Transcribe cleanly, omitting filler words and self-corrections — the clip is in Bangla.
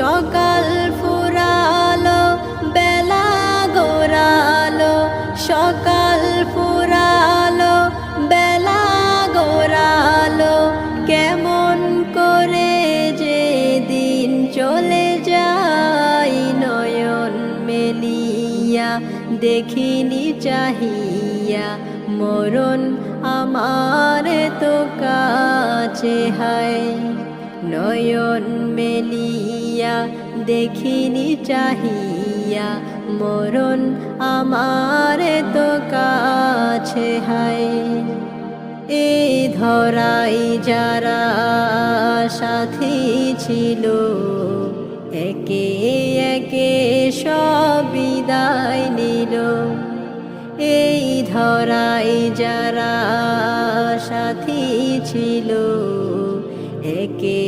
সকাল ফুরালো বেলা গড়ালো, সকাল ফুরালো বেলা গড়ালো, কেমন করে যে দিন চলে যায় নয়ন মেলিয়া দেখিনি চাহিয়া, মরণ আমার তো কাছে হায়। নয়ন মেলিয়া দেখিনি চাহিয়া, মরণ আমার তো কাছে হায়। এই ধরাই যারা সাথী ছিল, একে একে সব বিদায় নিল। এই ধরাই যারা সাথী ছিল, একে